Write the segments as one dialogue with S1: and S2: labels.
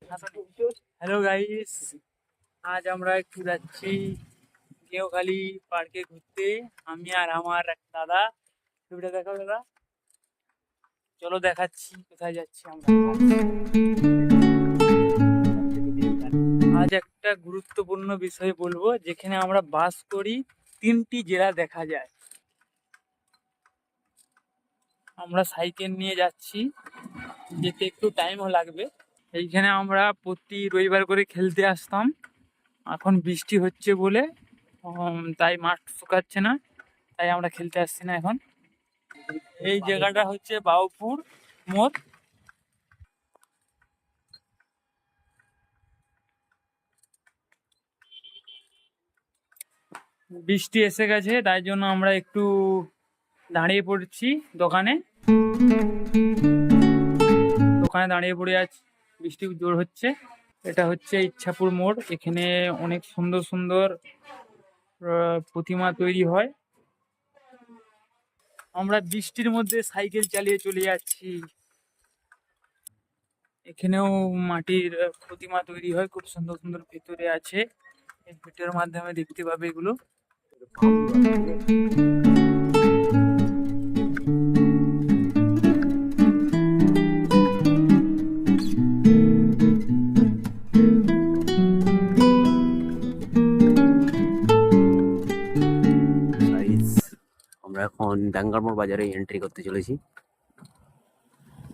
S1: Hello guys, আজ আমরা একটু যাচ্ছি গেওখালি পার্কে ঘুরতে। আমি আর আমার এক দাদা। ছবিটা দেখাও দাদা। চলো দেখাচ্ছি কোথায় যাচ্ছি আমরা। আজ একটা গুরুত্বপূর্ণ বিষয় বলবো, যেখানে আমরা বাস করি 3টি জেলা দেখা যায়। আমরা সাইকেল নিয়ে যাচ্ছি, যেতে একটু টাইমও লাগবে। এইখানে আমরা প্রতি রবিবার করে খেলতে আসতাম। এখন বৃষ্টি হচ্ছে বলে তাই মাঠ শুকাচ্ছে না, তাই আমরা খেলতে আসছি না এখন। এই জায়গাটা হচ্ছে বাউপুর মোড়। বৃষ্টি এসে গেছে, তাই জন্য আমরা একটু দাঁড়িয়ে পড়ছি দোকানে। দোকানে দাঁড়িয়ে পড়ে আছি, বৃষ্টি জোর হচ্ছে। এটা হচ্ছে ইচ্ছাপুর মোড়। এখানে অনেক সুন্দর সুন্দর প্রতিমা তৈরি হয়। আমরা বৃষ্টির মধ্যে সাইকেল চালিয়ে চলে যাচ্ছি। এখানেও মাটির প্রতিমা তৈরি হয়, খুব সুন্দর সুন্দর ভেতরে আছে। এই ভিডিওর মাধ্যমে দেখতে পাবে এগুলো।
S2: আমরা এখন ডাঙ্গারমোড় বাজারে এন্ট্রি করতে চলেছি।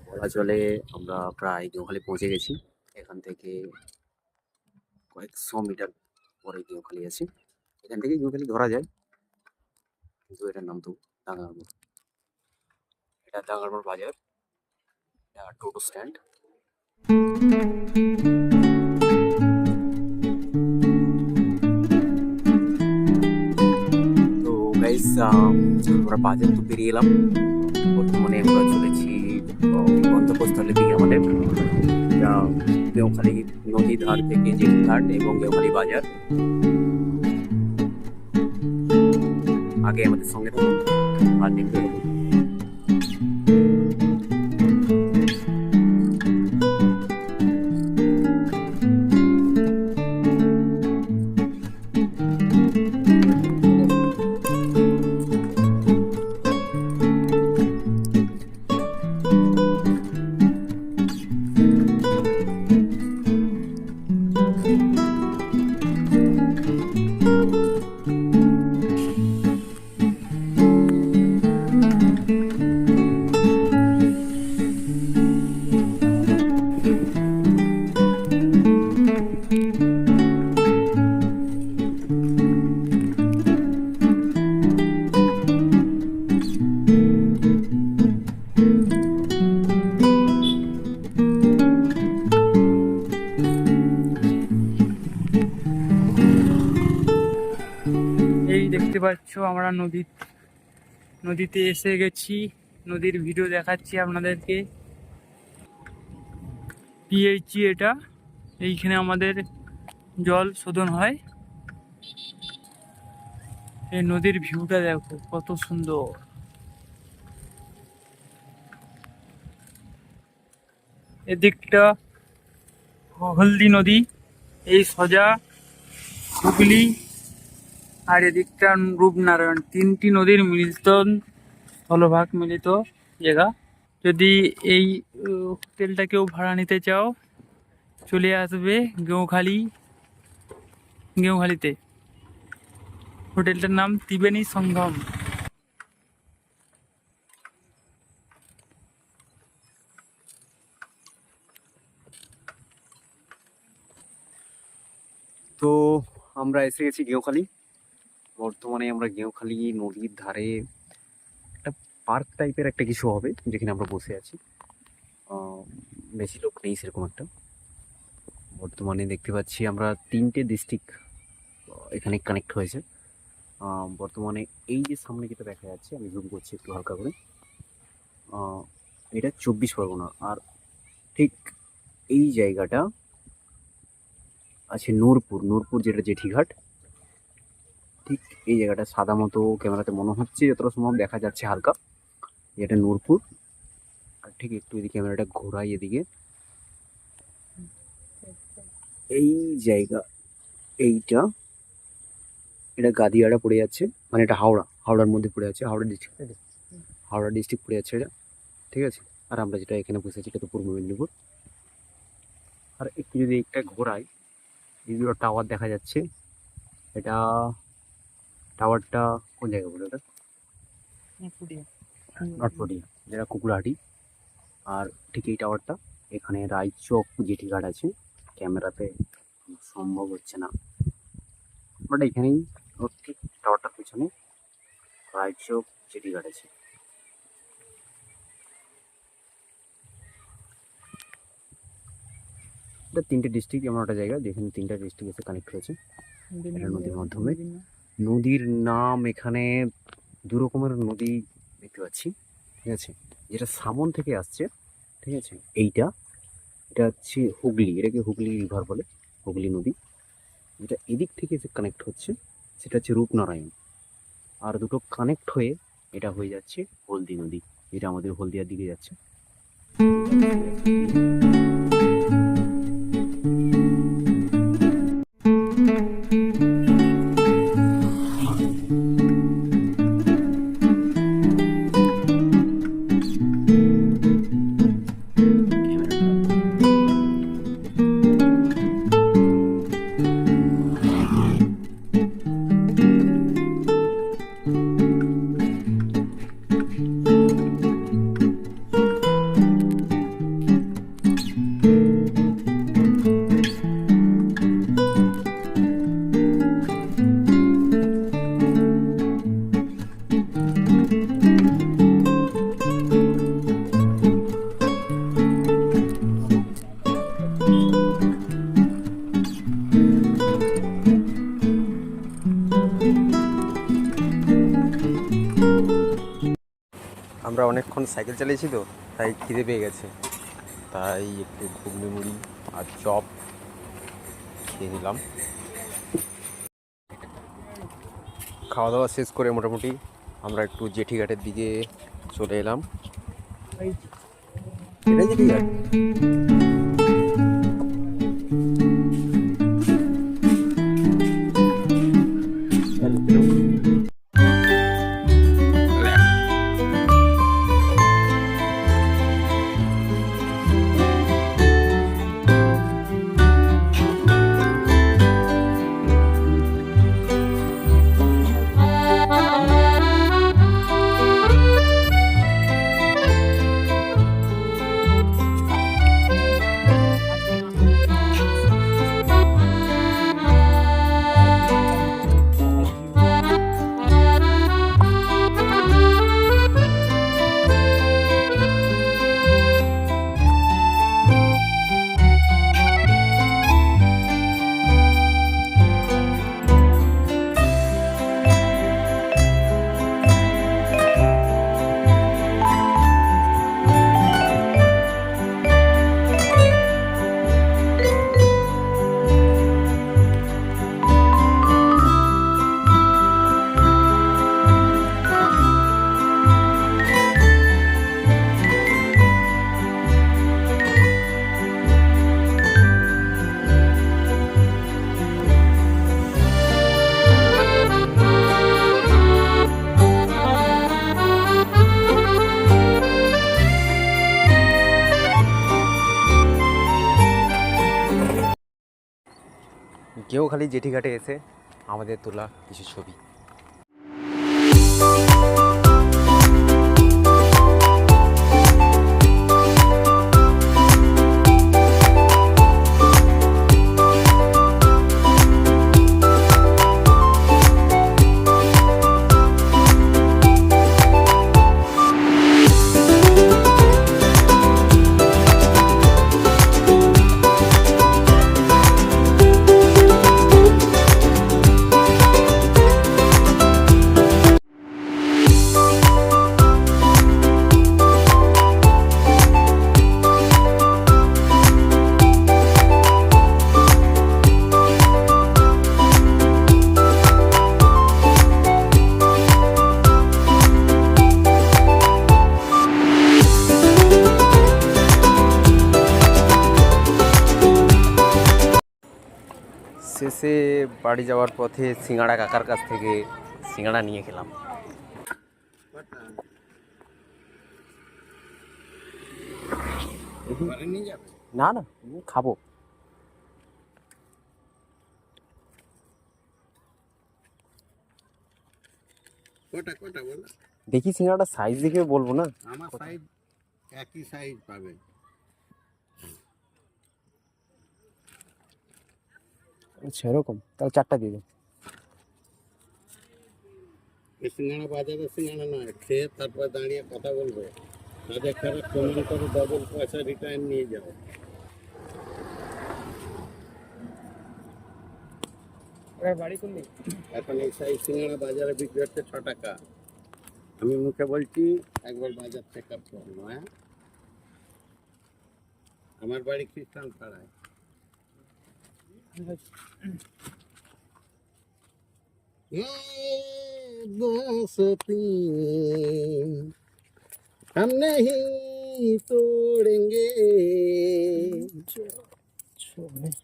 S2: বলা চলে আমরা প্রায় গেওখালি পৌঁছে গেছি। এখান থেকে কয়েকশো মিটার পরে গেওখালি আছে। এখান থেকে গেওখালি ধরা যায়, কিন্তু এটার নাম তো ডাঙ্গারমোড়। এটা ডাঙ্গারমোড় বাজার, এটা টোটো স্ট্যান্ড। তো গাইস, আমরা বাজার তো পেরিয়ে এলাম। বর্তমানে আমরা চলেছি গন্তব্যস্থলের দিকে আমাদের, যা গেওখালি নদীর ধার থেকে জেটিঘাট এবং গেওখালি বাজার। আগে আমাদের সঙ্গে থাকুন আর দেখতে পাবো।
S1: এই দেখতে পাচ্ছ আমরা নদীতে এসে গেছি। নদীর ভিডিও দেখাচ্ছি আপনাদেরকে। পিএইচই এটা, এইখানে আমাদের জল শোধন হয়। এই নদীর ভিউটা দেখো কত সুন্দর। এদিকটা হলদি নদী, এই সোজা হুগলি, আর এদিকটা রূপনারায়ণ। 3টি নদীর মিলিত স্থলভাগ, মিলিত জায়গা। যদি এই হোটেলটা কেউ ভাড়া নিতে চাও, চলে আসবে গেওখালিতে। হোটেলটার নাম ত্রিবেণী সঙ্গম।
S2: তো আমরা এসে গেছি গেওখালি। বর্তমানে আমরা গেওখালি নদীর ধারে একটা পার্ক টাইপের একটা কিছু হবে, যেখানে আমরা বসে আছি। বেশি লোক নেই সেরকম একটা। বর্তমানে দেখতে পাচ্ছি আমরা 3টে ডিস্ট্রিক্ট এখানে কানেক্ট হয়েছে। বর্তমানে এই যে সামনে যেটা দেখা যাচ্ছে, আমি জুম করছি একটু হালকা করে, এটা 24 পরগনা। আর ঠিক এই জায়গাটা আছে নূরপুর, যেটা জেঠিঘাট। ঠিক এই জায়গাটা সাদা মতো ক্যামেরাতে মনে হচ্ছে, যতটা সম্ভব দেখা যাচ্ছে হালকা, এটা নূরপুর। আর ঠিক একটু এদিকে ক্যামেরাটা ঘোরাই, এদিকে এই জায়গা, এইটা এটা গাদিয়াড়া পড়ে যাচ্ছে, মানে এটা হাওড়ার মধ্যে পড়ে আছে, হাওড়া ডিস্ট্রিক্ট পড়ে যাচ্ছে এটা, ঠিক আছে। আর আমরা যেটা এখানে বসে আছি এটা তো পূর্ব মেদিনীপুর। আর একটু যদি একটা ঘোরাই, এইগুলো টাওয়ার দেখা যাচ্ছে, এটা টাওয়ারটা কোন জায়গা বলে ওটা? নটপটিয়া, যেটা কুকুরহাটি। আর ঠিক এই টাওয়ারটা, এখানে রায়চক জেটি ঘাট আছে, ক্যামেরাতে সম্ভব হচ্ছে না, বাট এখানেই ওর ঠিক টাওয়ারটার পিছনে রায়চক জেটি ঘাট আছে। এটা 3টে ডিস্ট্রিক্ট, এমন একটা জায়গা যেখানে 3টা ডিস্ট্রিক্ট এসে কানেক্ট হয়েছে এটা নদীর মাধ্যমে। নদীর নাম এখানে 2 রকমের নদী দেখতে পাচ্ছি, ঠিক আছে। যেটা সামন থেকে আসছে, ঠিক আছে, এটা হচ্ছে হুগলি, এটাকে হুগলি রিভার বলে, হুগলি নদী। যেটা এদিক থেকে যে কানেক্ট হচ্ছে সেটা হচ্ছে রূপনারায়ণ। আর দুটো কানেক্ট হয়ে এটা হয়ে যাচ্ছে হলদি নদী, যেটা আমাদের হলদিয়ার দিকে যাচ্ছে।
S3: আমরা অনেকক্ষণ সাইকেল চালিয়েছি তো, তাই খিদে পেয়ে গেছে, তাই একটু ঘুগনি মুড়ি আর চপ খেয়ে নিলাম। খাওয়া দাওয়া শেষ করে মোটামুটি আমরা একটু জেঠিঘাটের দিকে চলে এলাম। এটাই জেঠিঘাট। গেঁওখালি জেঠিঘাটে এসে আমাদের তোলা কিছু ছবি। শেষে বাড়ি যাওয়ার পথে সিঙ্গাড়া কাকার কাছ থেকে সিঙ্গাড়া নিয়ে খেলাম। না না, খাবো।
S4: কোটা কোটা বলো।
S3: দেখি সিঙ্গাড়াটা সাইজ দেখে বলবো না।
S4: আমার সাইজ একই সাইজ পাবে।
S3: আচ্ছা এরকম, তাহলে 4টা দিয়ে দাও।
S4: এই সিঙ্গাড়া বাজারে সিঙ্গাড়া নয়, খেয়ে তারপর দাঁড়িয়ে কথা বলবে। তাদের খারাপ প্রমাণ করে ডবল পয়সা রিটার্ন নিয়ে যাও।
S1: বাড়ি করলি
S4: এখন এই সাইজ সিঙ্গাড়া বাজারে বিক্রি হচ্ছে 6 টাকা। আমি মুখে বলছি, একবার বাজার চেক আপ করবো। হ্যাঁ, আমার বাড়ি খ্রিস্টান পাড়ায়। ये दोस्ती हम नहीं तोड़ेंगे,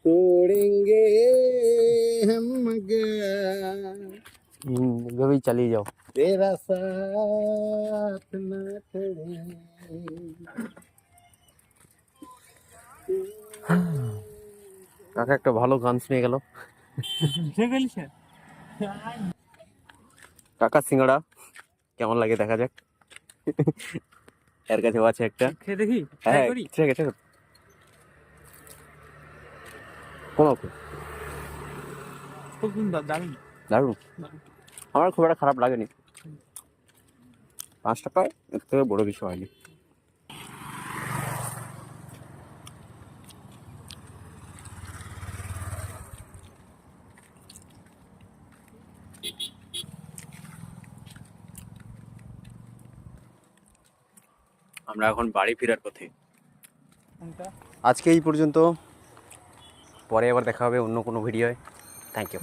S4: तोड़ेंगे हम मगर
S3: এভাবেই চালিয়ে যাও।
S4: तेरा साथ न छोड़ेंगे।
S3: কাকা একটা ভালো গান শুনে গেল। কাকা সিঙ্গাড়া কেমন লাগে দেখা যাক। এর কাছেও আছে একটা।
S1: খেয়ে দেখি
S3: হ্যাঁ
S1: করি
S3: ঠিক আছে, কোনো
S1: খুব সুন্দর দারুণ।
S3: দারুণ, আমার খুব একটা খারাপ লাগেনি। 5 টাকায় এর থেকে বড় কিছু হয়নি। আমরা এখন বাড়ি ফেরার পথে। আজকে এই পর্যন্ত, পরে আবার দেখা হবে অন্য কোনো ভিডিওয়। Thank you.